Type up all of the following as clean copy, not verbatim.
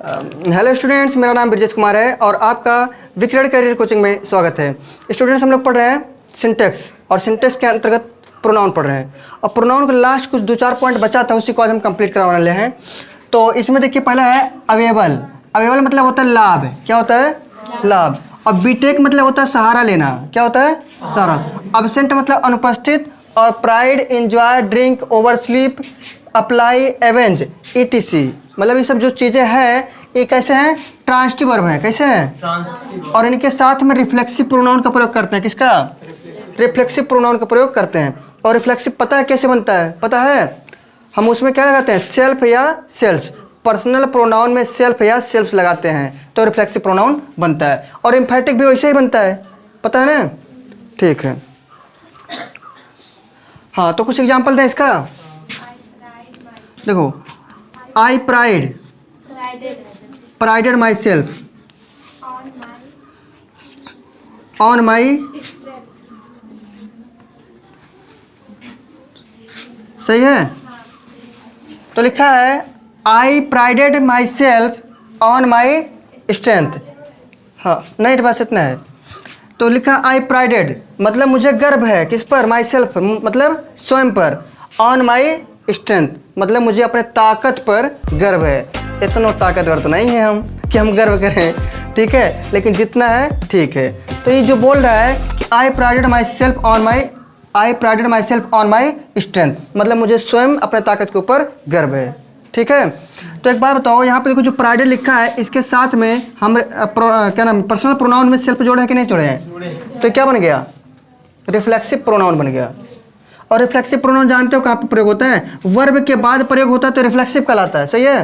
Hello students, मेरा नाम ब्रजेश कुमार है और आपका विक्रेड करियर कोचिंग में स्वागत है। स्टूडेंट्स, हम लोग पढ़ रहे हैं सिंटेक्स और सिंटेक्स के अंतर्गत प्रोनाउन पढ़ रहे हैं और प्रोनाउन का लास्ट कुछ 2-4 पॉइंट बचा था, उसी को आज हम कंप्लीट करवाने वाले हैं। तो इसमें देखिए, पहला है अवेलेबल। अवेलेबल मतलब होता है लाभ। क्या होता है? लाभ। और बीटेक मतलब होता है सहारा लेना। क्या होता है? सहारा। अब्सेंट मतलब अनुपस्थित। और pride, enjoy, drink, over sleep, apply, avenge, ETC मतलब ये सब जो चीज़ें हैं ये कैसे हैं? ट्रांसिटिव वर्ब हैं। कैसे हैं? और इनके साथ में रिफ्लेक्सिव प्रोनाउन का प्रयोग करते हैं। किसका? रिफ्लेक्सिव प्रोनाउन का प्रयोग करते हैं। और रिफ्लेक्सिव पता है कैसे बनता है? पता है? हम उसमें क्या लगाते हैं? सेल्फ या सेल्स। पर्सनल प्रोनाउन में सेल्फ या सेल्फ लगाते हैं तो रिफ्लेक्सिव प्रोनाउन बनता है। और एम्फेटिक भी वैसे ही बनता है। पता है ना? ठीक है। हाँ, तो कुछ एग्जाम्पल दें इसका। देखो, आई प्राइडेड माई सेल्फ ऑन माई। सही है? तो लिखा है I prided myself on my strength. हाँ, नहीं बस इतना है। तो लिखा आई प्राइडेड मतलब मुझे गर्व है। किस पर? माई सेल्फ मतलब स्वयं पर। ऑन माई स्ट्रेंथ मतलब मुझे अपने ताकत पर गर्व है। इतना ताकतवर तो नहीं है हम कि हम गर्व करें, ठीक है, लेकिन जितना है ठीक है। तो ये जो बोल रहा है कि I prided myself on my strength मतलब मुझे स्वयं अपने ताकत के ऊपर गर्व है। ठीक है। तो एक बात बताओ, यहाँ पे देखो जो प्राइडेड लिखा है इसके साथ में हम क्या नाम पर्सनल प्रोनाउन में सेल्फ जोड़े हैं कि नहीं जोड़े हैं? तो क्या बन गया? रिफ्लेक्सिव प्रोनाउन बन गया। और रिफ्लेक्सिव प्रोनाउन जानते हो कहाँ पे प्रयोग होता है? वर्ब के बाद प्रयोग होता है तो रिफ्लेक्सिव कहलाता है। सही है?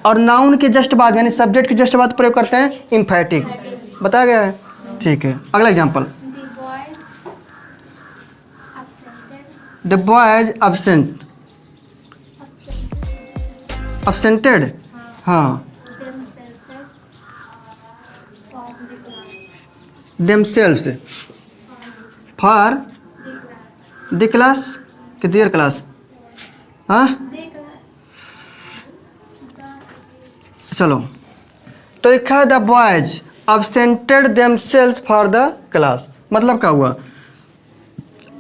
और नाउन के जस्ट बाद यानी सब्जेक्ट के जस्ट बाद प्रयोग करते हैं इम्फेटिक। बताया गया है। ठीक है, अगला एग्जांपल। The boys absented। हाँ, themselves for the class कि their class। हाँ, चलो। तो लिखा the boys absented themselves for the class मतलब क्या हुआ?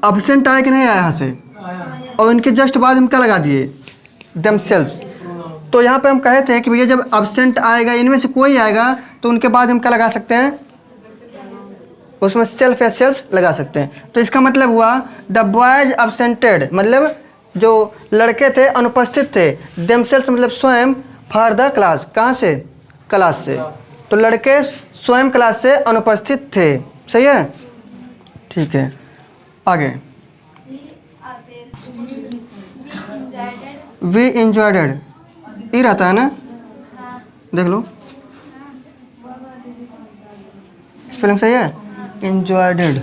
absent आया कि नहीं आया यहाँ से? और इनके जस्ट बाद हम क्या लगा दिए? themselves। तो यहाँ पे हम कहे थे कि भैया जब absent आएगा, इनमें से कोई आएगा तो उनके बाद हम क्या लगा सकते हैं? उसमें सेल्फ या सेल्फ लगा सकते हैं। तो इसका मतलब हुआ द बॉयज absented मतलब जो लड़के थे अनुपस्थित थे। themselves मतलब स्वयं। फॉर द क्लास कहाँ से? क्लास से। तो लड़के स्वयं क्लास से अनुपस्थित थे। सही है? ठीक है, आगे। वी इंजॉयड ये रहता है ना? देख लो, स्पेलिंग सही है? Enjoyed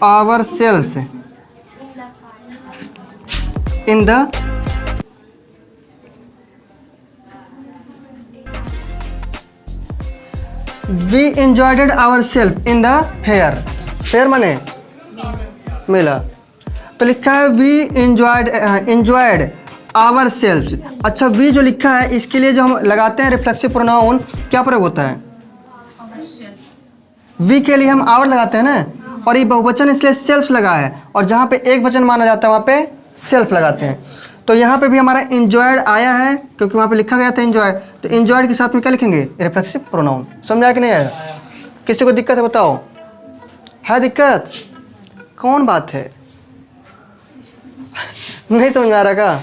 our selves in the we enjoyed our self in the fair. Fair माने मेला। तो लिखा है वी इंजॉयड आवर सेल्फ। अच्छा, वी जो लिखा है इसके लिए जो हम लगाते हैं रिफ्लेक्सिव प्रोनाउन क्या प्रयोग होता है? वी के लिए हम आवर लगाते हैं ना। और ये बहुवचन इसलिए सेल्फ लगा है और जहाँ पे एक वचन माना जाता है वहाँ पे सेल्फ लगाते हैं। तो यहाँ पे भी हमारा इंजॉयड आया है क्योंकि वहाँ पे लिखा गया था इंजॉय। तो इंजॉयड के साथ में क्या लिखेंगे? Reflexive pronoun. समझा कि नहीं आया? किसी को दिक्कत है बताओ? है दिक्कत? कौन बात है? नहीं समझ आ रहा का?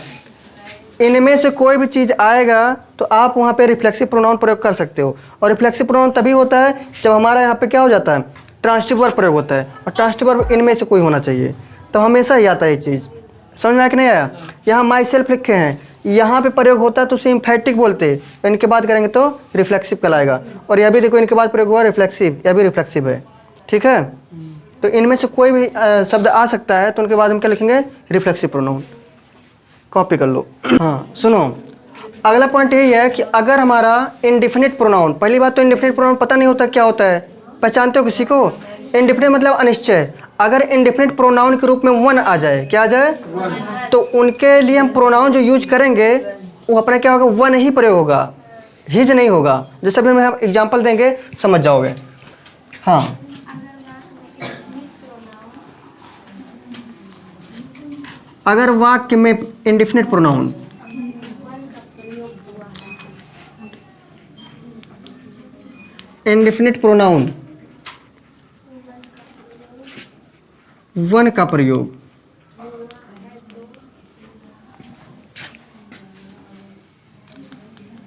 इनमें से कोई भी चीज़ आएगा तो आप वहाँ पे रिफ्लेक्सिव प्रोनाउन प्रयोग कर सकते हो। और रिफ्लेक्सिव प्रोनाउन तभी होता है जब हमारा यहाँ पे क्या हो जाता है? ट्रांसिटिव वर्ब प्रयोग होता है। और ट्रांसिटिव वर्ब इनमें से कोई होना चाहिए तो हमेशा ही आता है ये चीज़। समझ में आया कि नहीं आया? यहाँ माई सेल्फ लिखे हैं, यहाँ पे प्रयोग होता है तो उसे इम्फेटिक बोलते हैं। तो इनके बाद करेंगे तो रिफ्लेक्सिव कहलाएगा। और यह भी देखो इनके बाद प्रयोग हुआ रिफ्लेक्सिव, यह भी रिफ्लेक्सिव है। ठीक है? तो इनमें से कोई भी शब्द आ सकता है तो उनके बाद हम क्या लिखेंगे? Reflexive pronoun. कॉपी कर लो। हाँ सुनो, अगला पॉइंट यही है कि अगर हमारा इंडिफिनिट प्रोनाउन, पहली बात तो इंडिफिनिट प्रोनाउन पता नहीं होता क्या होता है। पहचानते हो किसी को? इंडिफिनिट मतलब अनिश्चय। अगर इंडेफिनिट प्रोनाउन के रूप में वन आ जाए, क्या आ जाए, तो उनके लिए हम प्रोनाउन जो यूज करेंगे वो अपना क्या होगा, वन ही प्रयोग होगा, हिज नहीं होगा। जैसे भी हम एग्जांपल देंगे समझ जाओगे। हाँ, अगर वाक्य में इंडेफिनिट प्रोनाउन वन का प्रयोग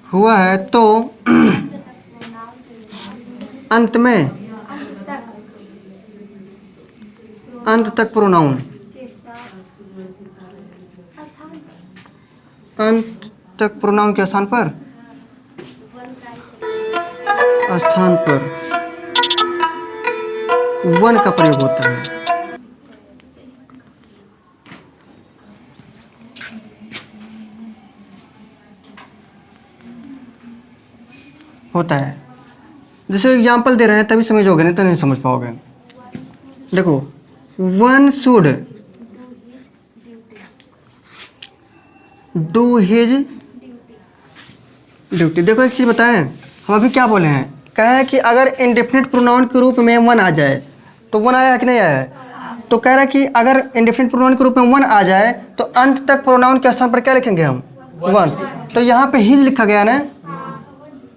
हुआ है तो अंत तक प्रोनाउन, अंत तक प्रोनाउन के स्थान पर वन का प्रयोग होता है। जैसे एग्जाम्पल दे रहे हैं तभी समझोगे, नहीं तो नहीं समझ पाओगे। देखो, one should do his duty. देखो एक चीज़ बताएं, हम अभी क्या बोले हैं, कहे कि अगर इंडेफिनिट प्रोनाउन के रूप में वन आ जाए, तो वन आया है कि नहीं आया है, तो कह रहा है कि अगर इंडेफिनिट प्रोनाउन के रूप में वन आ जाए तो अंत तक प्रोनाउन के स्थान पर क्या लिखेंगे हम, वन। तो यहाँ पे हिज लिखा गया ना,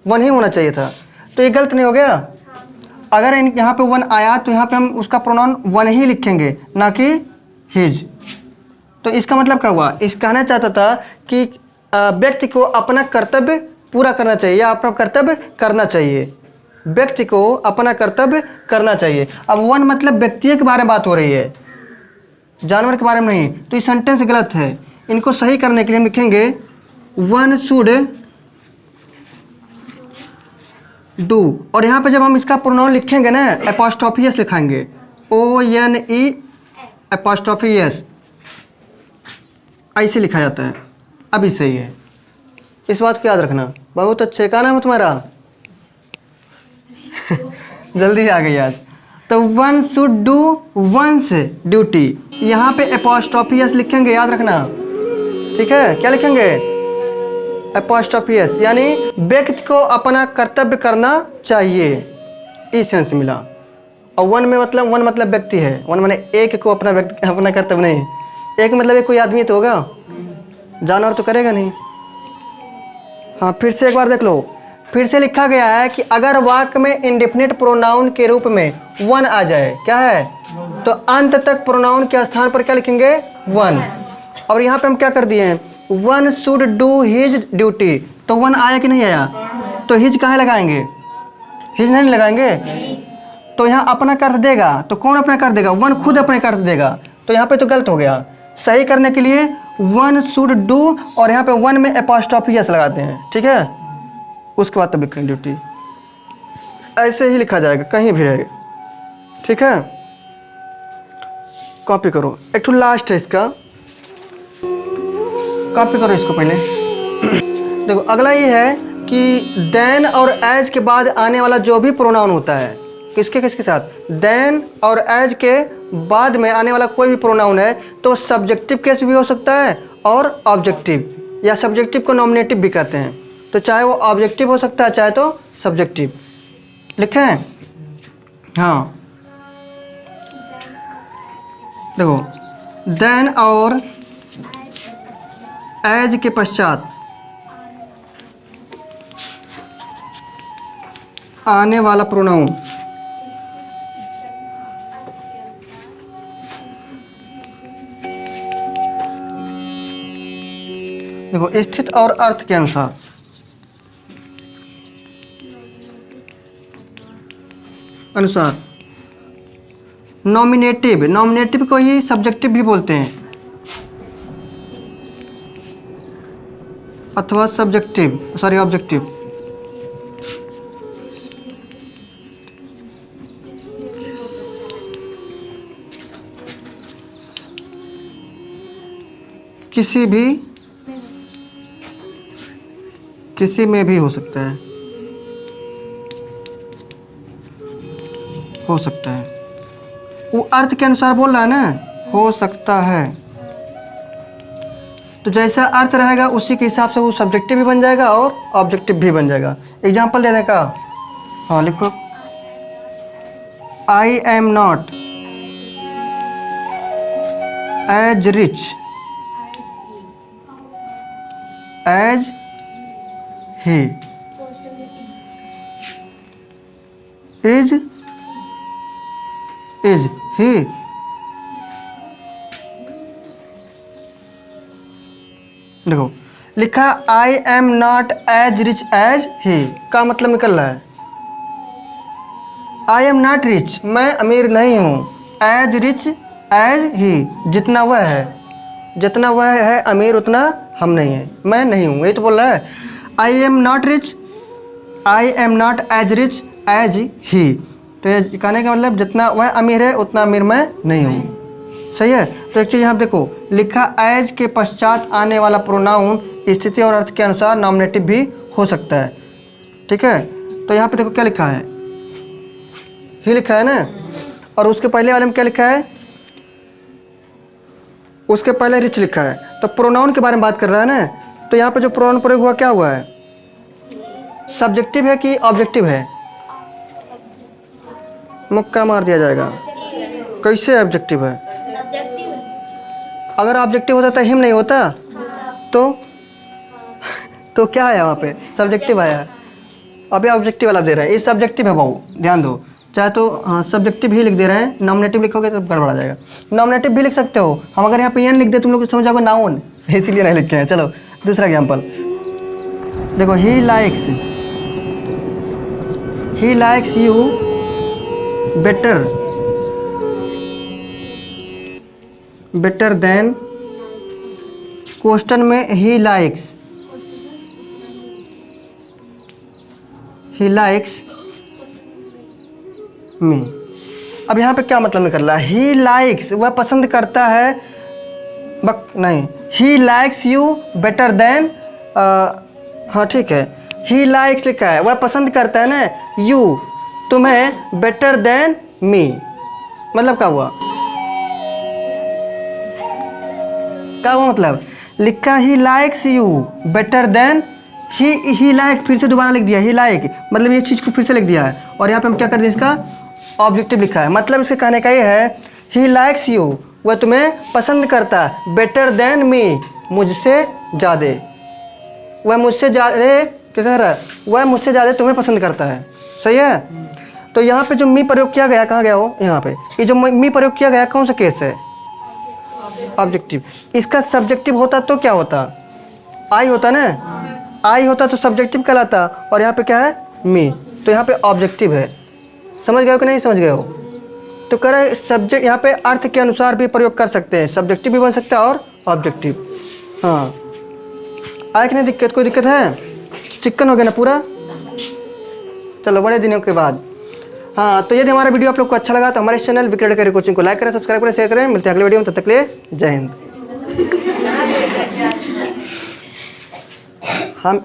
वन ही होना चाहिए था, तो ये गलत नहीं हो गया। अगर यहाँ पे वन आया तो यहाँ पे हम उसका प्रोनाउन वन ही लिखेंगे, ना कि हिज। तो इसका मतलब क्या हुआ, इस कहना चाहता था कि व्यक्ति को अपना कर्तव्य पूरा करना चाहिए या अपना कर्तव्य करना चाहिए, व्यक्ति को अपना कर्तव्य करना चाहिए। अब वन मतलब व्यक्ति के बारे में बात हो रही है, जानवर के बारे में नहीं, तो ये सेंटेंस गलत है। इनको सही करने के लिए हम लिखेंगे वन शुड डू, और यहाँ पे जब हम इसका प्रोनाउन लिखेंगे ना, एपोस्ट्रोफी एस लिखाएंगे, ONE एपोस्ट्रोफी एस, ऐसे लिखा जाता है। अभी सही है, इस बात को याद रखना। बहुत अच्छे, क्या नाम है तुम्हारा? जल्दी आ गई आज। तो one should do once duty, यहाँ पे एपोस्ट्रोफी एस लिखेंगे, याद रखना, ठीक है? क्या लिखेंगे? एपोस्ट्रोफी एस, यानी व्यक्ति को अपना कर्तव्य करना चाहिए, इस सेंस मिला। और वन मतलब व्यक्ति है, वन माने एक को अपना कर्तव्य नहीं, एक मतलब एक कोई आदमी तो होगा, जानवर तो करेगा नहीं। हाँ, फिर से एक बार देख लो, फिर से लिखा गया है कि अगर वाक्य में इंडेफिनिट प्रोनाउन के रूप में वन आ जाए, क्या है, तो अंत तक प्रोनाउन के स्थान पर क्या लिखेंगे, वन। और यहाँ पे हम क्या कर दिए हैं, one should do his duty, तो वन आया कि नहीं आया, तो हिज कहाँ लगाएंगे, हिज नहीं लगाएंगे, तो यहाँ अपना कर्त देगा, तो कौन अपना कर्त देगा, वन खुद अपने कर्त देगा, तो यहाँ पे तो गलत हो गया। सही करने के लिए वन शुड डू और यहाँ पे वन में एपोस्ट्रोफी एस लगाते हैं, ठीक है? उसके बाद तब लिखेंगे ड्यूटी, ऐसे ही लिखा जाएगा, कहीं भी रहेगा, ठीक है? कॉपी करो, एक तो लास्ट है इसका, कॉपी करो इसको पहले। देखो अगला ये है कि देन और एज के बाद आने वाला जो भी प्रोनाउन होता है, किसके साथ, देन और एज के बाद में आने वाला कोई भी प्रोनाउन है, तो सब्जेक्टिव केस भी हो सकता है और ऑब्जेक्टिव, या सब्जेक्टिव को नॉमिनेटिव भी कहते हैं। तो चाहे वो ऑब्जेक्टिव हो सकता है, चाहे तो सब्जेक्टिव। लिखे हैं? हाँ, देखो, देन और एज के पश्चात आने वाला प्रोनाउन देखो स्थिति और अर्थ के अनुसार नॉमिनेटिव को ही सब्जेक्टिव भी बोलते हैं, अथवा ऑब्जेक्टिव। किसी में भी हो सकता है, वो अर्थ के अनुसार बोल रहा है ना, हो सकता है। तो जैसा अर्थ रहेगा उसी के हिसाब से वो सब्जेक्टिव भी बन जाएगा और ऑब्जेक्टिव भी बन जाएगा। एग्जाम्पल देने का, हाँ लिखो, I am not as rich as he is he. देखो लिखा I am not as rich as he का मतलब निकल रहा है आई एम नॉट रिच, मैं अमीर नहीं हूँ, एज रिच एज ही, जितना वह है, जितना वह है अमीर उतना हम नहीं हैं, मैं नहीं हूँ, यही तो बोल रहा है। I am not rich, I am not as rich as he, तो ये कहने का मतलब जितना वह अमीर है उतना अमीर मैं नहीं हूँ। सही है। तो एक चीज़ यहाँ देखो, लिखा एज के पश्चात आने वाला प्रोनाउन स्थिति और अर्थ के अनुसार नॉमिनेटिव भी हो सकता है। ठीक है। तो यहाँ पे देखो क्या लिखा है, ही लिखा है ना, और उसके पहले वाले में क्या लिखा है, उसके पहले रिच लिखा है। तो प्रोनाउन के बारे में बात कर रहा है ना, तो यहाँ पे जो प्रोनाउन प्रयोग हुआ क्या हुआ है, सब्जेक्टिव है कि ऑब्जेक्टिव है? मुक्का मार दिया जाएगा। कैसे ऑब्जेक्टिव है? अगर ऑब्जेक्टिव होता तो हिम नहीं होता, तो क्या आया वहाँ पे, सब्जेक्टिव आया। अभी ऑब्जेक्टिव वाला दे रहे हैं, ये सब्जेक्टिव है भाऊ, ध्यान दो। चाहे तो हाँ सब्जेक्टिव ही लिख दे रहे हैं, नॉमिनेटिव लिखोगे तो गड़बड़ा जाएगा। नॉमिनेटिव भी लिख सकते हो, हम अगर यहाँ पे एन लिख दे तुम लोग समझ जाओगे नाउन, इसीलिए नहीं लिखते हैं। चलो दूसरा एग्जाम्पल देखो, he likes you better than, question में ही लाइक्स मी। अब यहाँ पे क्या मतलब निकल रहा है, ही लाइक्स वह पसंद करता है, नहीं, he likes you better than, हाँ ठीक है, ही लाइक्स लिखा है, वह पसंद करता है ना, यू तुम्हें, बेटर देन मी, मतलब क्या हुआ, क्या हुआ मतलब, लिखा he likes you better than, he like फिर से दोबारा लिख दिया, ही लाइक मतलब ये चीज़ को फिर से लिख दिया है, और यहाँ पे हम क्या कर दिया, इसका ऑब्जेक्टिव लिखा है। मतलब इसके कहने का ये है, ही लाइक्स यू वह तुम्हें पसंद करता है, बेटर देन मी मुझसे ज़्यादा, वह मुझसे ज़्यादा क्या कह रहा है, वह मुझसे ज़्यादा तुम्हें पसंद करता है। सही है। तो यहाँ पे जो मी प्रयोग किया गया, कहाँ गया हो, यहाँ पे ये जो मी प्रयोग किया गया कौन सा केस है, ऑब्जेक्टिव। इसका सब्जेक्टिव होता तो क्या होता, आई होता ना, आई होता तो सब्जेक्टिव कहलाता, और यहाँ पे क्या है, मी, तो यहाँ पे ऑब्जेक्टिव है। समझ गए हो कि नहीं समझ गए हो? तो कह रहे सब्जेक्ट, यहाँ पे अर्थ के अनुसार भी प्रयोग कर सकते हैं, सब्जेक्टिव भी बन सकता है और ऑब्जेक्टिव। हाँ आए कि नहीं दिक्कत, कोई दिक्कत है? चिकन हो गया ना पूरा? चलो बड़े दिनों के बाद। हाँ तो यदि हमारा वीडियो आप लोग को अच्छा लगा तो हमारे चैनल विक्रेट करियर कोचिंग को लाइक करें, सब्सक्राइब करें, शेयर करें। मिलते हैं अगले वीडियो में, तब तक के लिए जय हिंद। हम